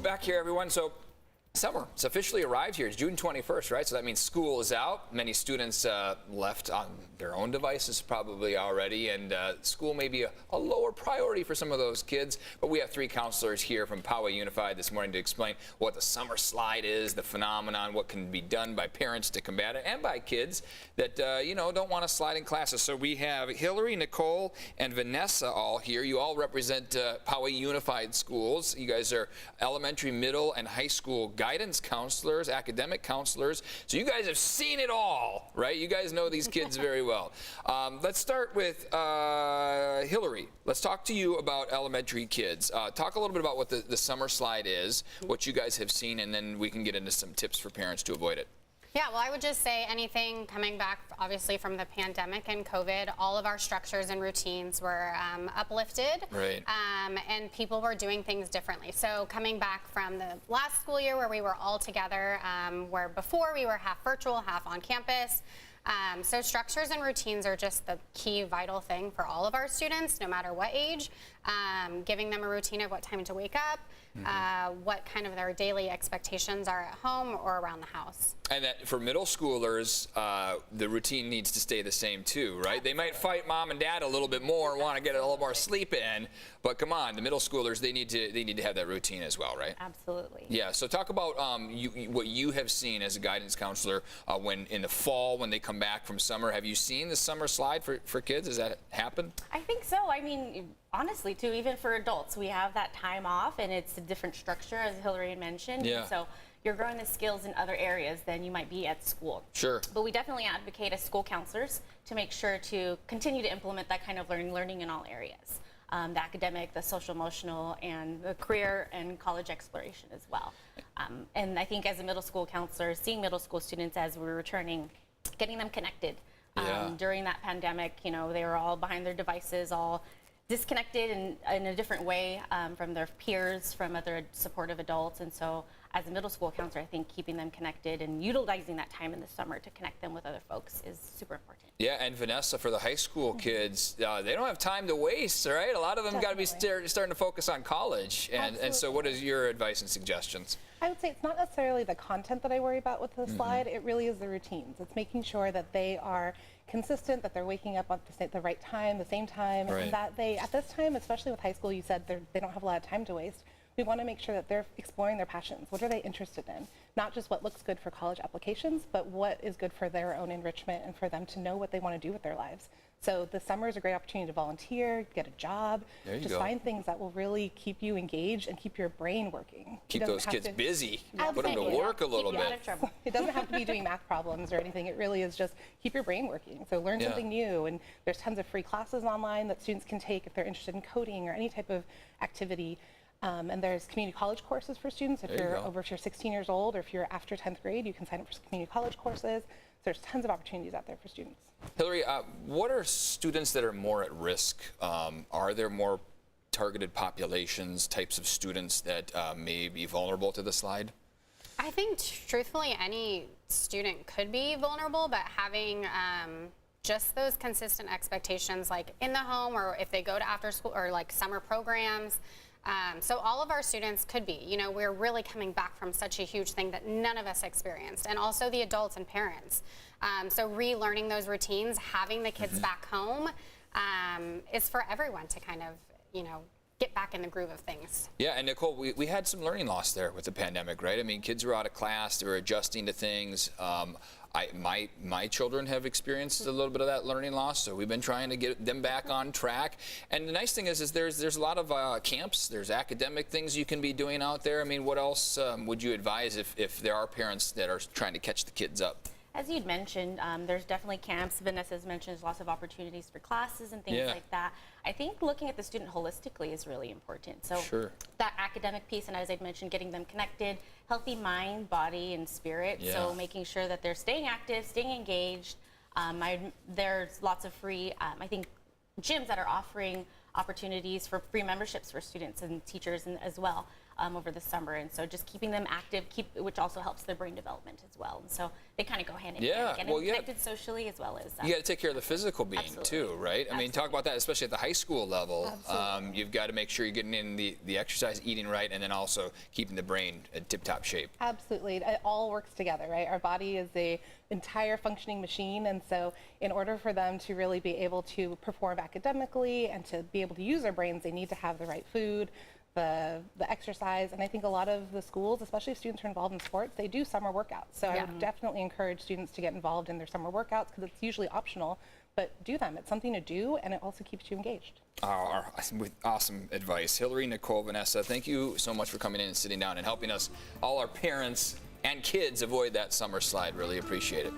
Welcome back here, everyone. So, summer, it's officially arrived here. It's June 21st, right? So that means school is out. Many students left on their own devices probably already, and school may be a lower priority for some of those kids. But we have three counselors here from Poway Unified this morning to explain what the summer slide is, the phenomenon, what can be done by parents to combat it, and by kids that, don't want to slide in classes. So we have Hillary, Nicole, and Vanessa all here. You all represent Poway Unified Schools. You guys are elementary, middle, and high school guidance counselors, academic counselors. So you guys have seen it all, right? You guys know these kids very well. Let's start with Hillary. Let's talk to you about elementary kids. Talk a little bit about what the summer slide is, what you guys have seen, and then we can get into some tips for parents to avoid it. Yeah, well, I would just say anything coming back, obviously, from the pandemic and COVID, all of our structures and routines were uplifted. Right. And people were doing things differently. So coming back from the last school year where we were all together, where before we were half virtual, half on campus. So structures and routines are just the key vital thing for all of our students, no matter what age. Giving them a routine of what time to wake up, what kind of their daily expectations are at home or around the house. And that for middle schoolers, the routine needs to stay the same too, right? They might fight mom and dad a little bit more, want to get a little more sleep in, but come on, the middle schoolers, they need to have that routine as well, right? Absolutely. Yeah. So talk about what you have seen as a guidance counselor when in the fall when they come back from summer. Have you seen the summer slide for kids? Has that happened? I think so. I mean, honestly, too, even for adults, we have that time off, and it's a different structure, as Hillary had mentioned. Yeah. And so you're growing the skills in other areas than you might be at school. Sure. But we definitely advocate as school counselors to make sure to continue to implement that kind of learning in all areas. The academic, the social emotional, and the career and college exploration as well. And I think as a middle school counselor, seeing middle school students as we're returning, getting them connected. During that pandemic, they were all behind their devices, all disconnected in a different way from their peers, from other supportive adults. And so as a middle school counselor, I think keeping them connected and utilizing that time in the summer to connect them with other folks is super important. Yeah, and Vanessa, for the high school kids, they don't have time to waste, right? A lot of them got to be starting to focus on college. And so what is your advice and suggestions? I would say it's not necessarily the content that I worry about with the slide. It really is the routines. It's making sure that they are consistent, that they're waking up at the right time, the same time, Right. and that they, at this time, especially with high school, you said they don't have a lot of time to waste. We want to make sure that they're exploring their passions. What are they interested in? Not just what looks good for college applications, but what is good for their own enrichment and for them to know what they want to do with their lives. So the summer is a great opportunity to volunteer, get a job, just find things that will really keep you engaged and keep your brain working. Keep those kids busy, put them to Absolutely. work a little Keep you bit. out of trouble. It doesn't have to be doing math problems or anything. It really is just keep your brain working. So learn something new. And there's tons of free classes online that students can take if they're interested in coding or any type of activity. And there's community college courses for students. If you're over, if you're 16 years old, or if you're after 10th grade, you can sign up for community college courses. So there's tons of opportunities out there for students. Hillary, what are students that are more at risk? Are there more targeted populations, types of students that may be vulnerable to the slide? I think, truthfully, any student could be vulnerable, but having just those consistent expectations, like in the home, or if they go to after school or like summer programs. So all of our students could be, we're really coming back from such a huge thing that none of us experienced, and also the adults and parents. So relearning those routines, having the kids back home is for everyone to kind of, get back in the groove of things. Yeah, and Nicole, we had some learning loss there with the pandemic, right? I mean, kids were out of class, they were adjusting to things. My children have experienced a little bit of that learning loss, so we've been trying to get them back on track. And the nice thing is there's a lot of camps, there's academic things you can be doing out there. I mean, what else would you advise if there are parents that are trying to catch the kids up? As you'd mentioned, there's definitely camps. Vanessa's mentioned there's lots of opportunities for classes and things like that. I think looking at the student holistically is really important. So that academic piece, and as I'd mentioned, getting them connected, healthy mind, body, and spirit. So making sure that they're staying active, staying engaged. There's lots of free, I think, gyms that are offering opportunities for free memberships for students and teachers as well. over the summer. And so just keeping them active, which also helps their brain development as well. And so they kind of go hand in Yeah, hand, getting connected socially as well as. You got to take care of the physical being Absolutely. too, right? I mean, talk about that, especially at the high school level. You've got to make sure you're getting in the exercise, eating right, and then also keeping the brain in tip-top shape. Absolutely. It all works together, right? Our body is a entire functioning machine, and so in order for them to really be able to perform academically and to be able to use their brains, they need to have the right food, the exercise. And I think a lot of the schools, especially if students are involved in sports, they do summer workouts. So I would definitely encourage students to get involved in their summer workouts because it's usually optional, but do them. It's something to do, and it also keeps you engaged. With awesome advice. Hillary, Nicole, Vanessa, thank you so much for coming in and sitting down and helping us, all our parents and kids, avoid that summer slide. Really appreciate it.